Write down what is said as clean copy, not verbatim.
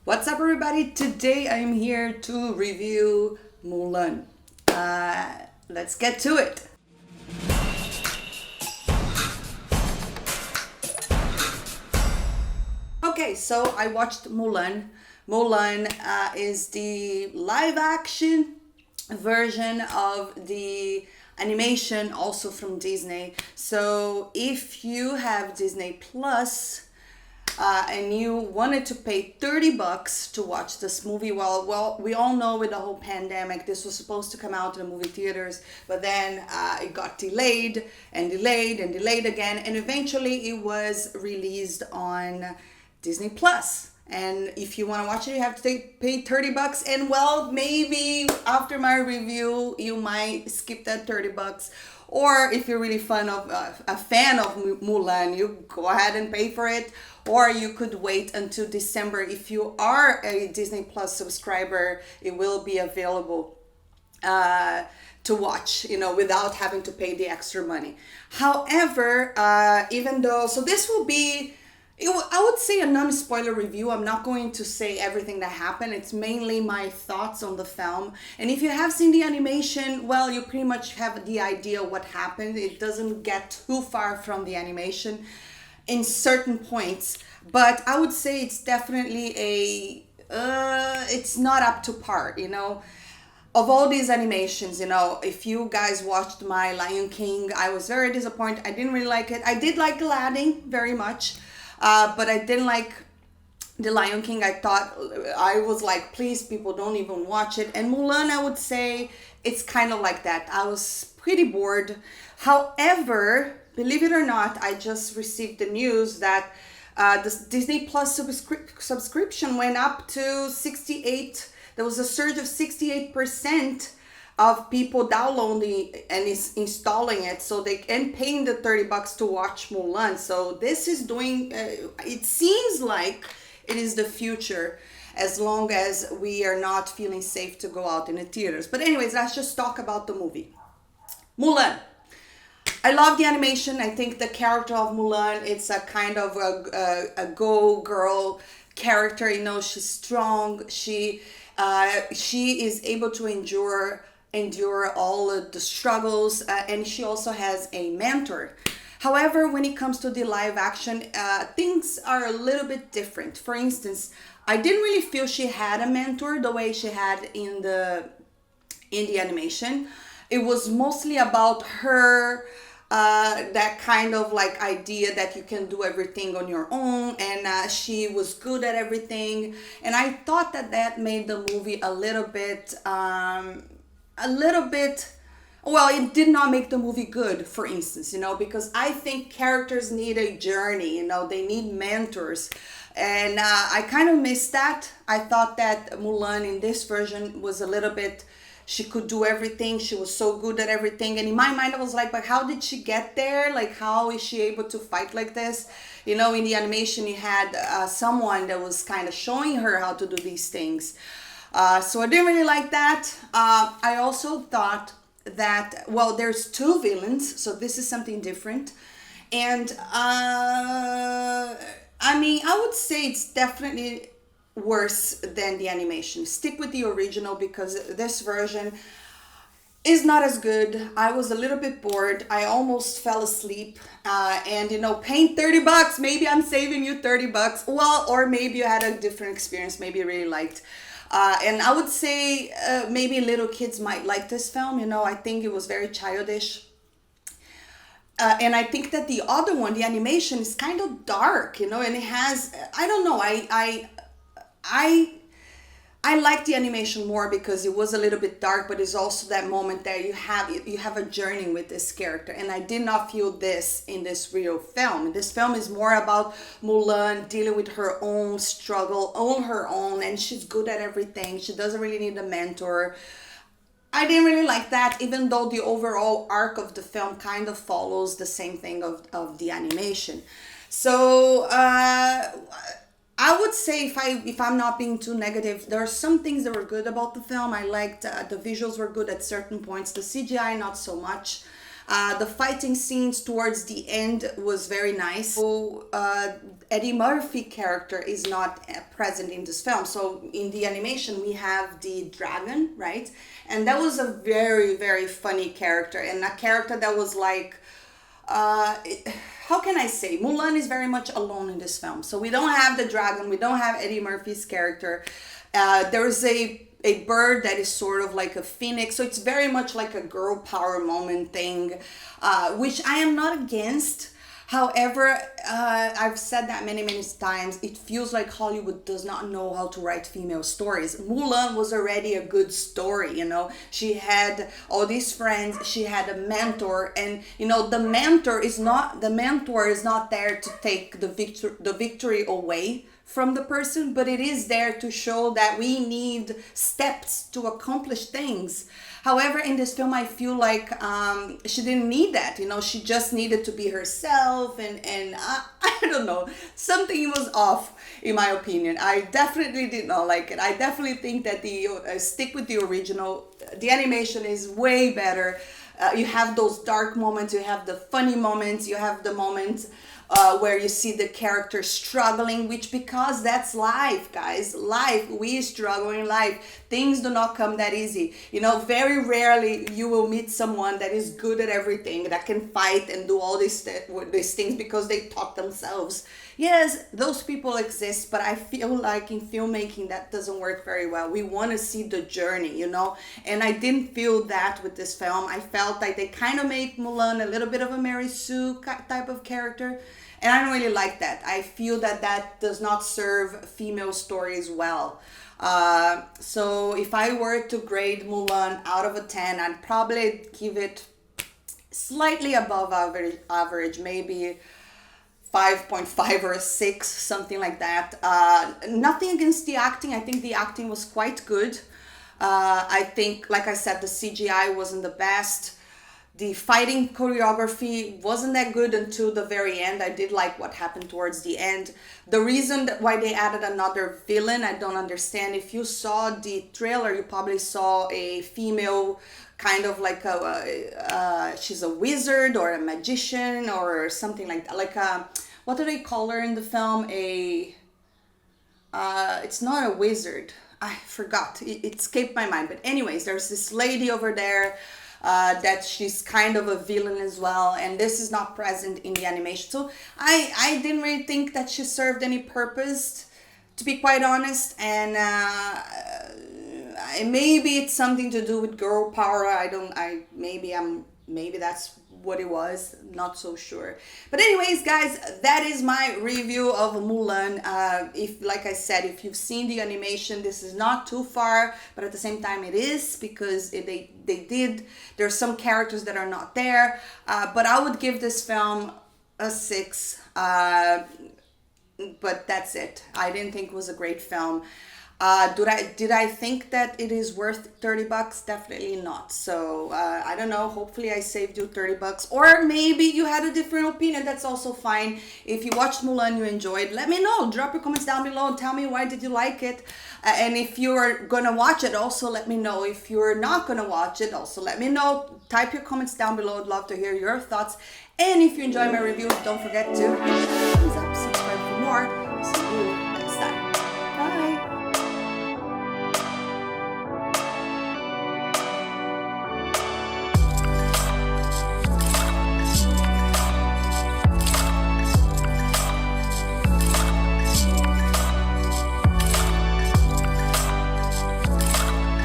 What's up, everybody? Today I'm here to review Mulan. Let's get to it. Okay, so I watched Mulan. Mulan is the live action version of the animation, also from Disney. So if you have Disney Plus, and you wanted to pay $30 to watch this movie, well, we all know with the whole pandemic, this was supposed to come out in the movie theaters, but then it got delayed and delayed and delayed again, and eventually it was released on Disney Plus. And if you want to watch it, you have to pay $30. And well, maybe after my review, you might skip that $30. Or if you're really a fan of Mulan, you go ahead and pay for it. Or you could wait until December. If you are a Disney Plus subscriber, it will be available to watch, without having to pay the extra money. However, so this will be, I would say, a non-spoiler review. I'm not going to say everything that happened. It's mainly my thoughts on the film. And if you have seen the animation, well, you pretty much have the idea what happened. It doesn't get too far from the animation in certain points. But I would say it's definitely it's not up to par, Of all these animations, if you guys watched my Lion King, I was very disappointed. I didn't really like it. I did like Aladdin very much. But I didn't like The Lion King. I was like, please, people, don't even watch it. And Mulan, I would say it's kind of like that. I was pretty bored. However, believe it or not, I just received the news that the Disney Plus subscription went up to 68. There was a surge of 68% of people downloading and installing it, so they and paying the $30 to watch Mulan. So this is doing, it seems like it is the future, as long as we are not feeling safe to go out in the theaters. But anyways, let's just talk about the movie. Mulan. I love the animation. I think the character of Mulan, it's a kind of a go girl character. She's strong. She is able to endure all of the struggles, and she also has a mentor. However, when it comes to the live action, things are a little bit different. For instance, I didn't really feel she had a mentor the way she had in the animation. It was mostly about her, that kind of like idea that you can do everything on your own, and she was good at everything. And I thought that made the movie a little bit, well, it did not make the movie good, for instance, because I think characters need a journey, they need mentors. And I kind of missed that. I thought that Mulan in this version was a little bit, she could do everything. She was so good at everything. And in my mind, I was like, but how did she get there? Like, how is she able to fight like this? In the animation, you had someone that was kind of showing her how to do these things. So I didn't really like that. I also thought that, well, there's two villains, so this is something different. And I would say it's definitely worse than the animation. Stick with the original, because this version is not as good. I was a little bit bored. I almost fell asleep. And paying $30, maybe I'm saving you $30. Well, or maybe you had a different experience. Maybe you really liked. And I would say maybe little kids might like this film. I think it was very childish. And I think that the other one, the animation, is kind of dark, and it has, I don't know, I like the animation more because it was a little bit dark, but it's also that moment that you have a journey with this character, and I did not feel this in this real film. This film is more about Mulan dealing with her own struggle on her own, and she's good at everything. She doesn't really need a mentor. I didn't really like that, even though the overall arc of the film kind of follows the same thing of the animation. So I would say, if I'm not being too negative, there are some things that were good about the film. I liked the visuals were good at certain points. The CGI, not so much. The fighting scenes towards the end was very nice. So Eddie Murphy character is not present in this film. So in the animation, we have the dragon, right? And that was a very, very funny character, and a character that was like, how can I say? Mulan is very much alone in this film. So we don't have the dragon, we don't have Eddie Murphy's character. There's a bird that is sort of like a phoenix. So it's very much like a girl power moment thing, which I am not against. However, I've said that many, many times, it feels like Hollywood does not know how to write female stories. Mulan was already a good story, you know. She had all these friends, she had a mentor, and, you know, the mentor is not there to take the victory away from the person, but it is there to show that we need steps to accomplish things. However, in this film, I feel like she didn't need that. You know, she just needed to be herself, and I don't know, something was off in my opinion. I definitely did not like it. I definitely think that the stick with the original. The animation is way better. You have those dark moments, you have the funny moments, you have the moments where you see the character struggling, which, because that's life, guys. Life, we struggle in life. Things do not come that easy. You know, very rarely you will meet someone that is good at everything, that can fight and do all these things because they taught themselves. Yes, those people exist, but I feel like in filmmaking that doesn't work very well. We want to see the journey, you know, and I didn't feel that with this film. I felt like they kind of made Mulan a little bit of a Mary Sue type of character, and I don't really like that. I feel that that does not serve female stories well. So if I were to grade Mulan out of a 10, I'd probably give it slightly above average, maybe 5.5 or a 6, something like that. Nothing against the acting. I think the acting was quite good. I think, like I said, the CGI wasn't the best. The fighting choreography wasn't that good until the very end. I did like what happened towards the end. The reason why they added another villain, I don't understand. If you saw the trailer, you probably saw a female, kind of like she's a wizard or a magician or something like that. Like what do they call her in the film? It's not a wizard. I forgot. It escaped my mind. But anyways, there's this lady over there that she's kind of a villain as well, and this is not present in the animation. So I didn't really think that she served any purpose, to be quite honest, and maybe it's something to do with girl power. Maybe that's what it was, not so sure. But anyways, guys, that is my review of Mulan. If, like I said, if you've seen the animation, this is not too far, but at the same time it is, because there's some characters that are not there, but I would give this film a 6, but that's it. I didn't think it was a great film. Did I think that it is worth $30? Definitely not. So I don't know. Hopefully I saved you $30, or maybe you had a different opinion. That's also fine. If you watched Mulan, you enjoyed, let me know. Drop your comments down below. Tell me, why did you like it? And if you're gonna watch it, also let me know. If you're not gonna watch it, also let me know. Type your comments down below. I'd love to hear your thoughts. And if you enjoy my review, don't forget to thumbs up, subscribe for more. See you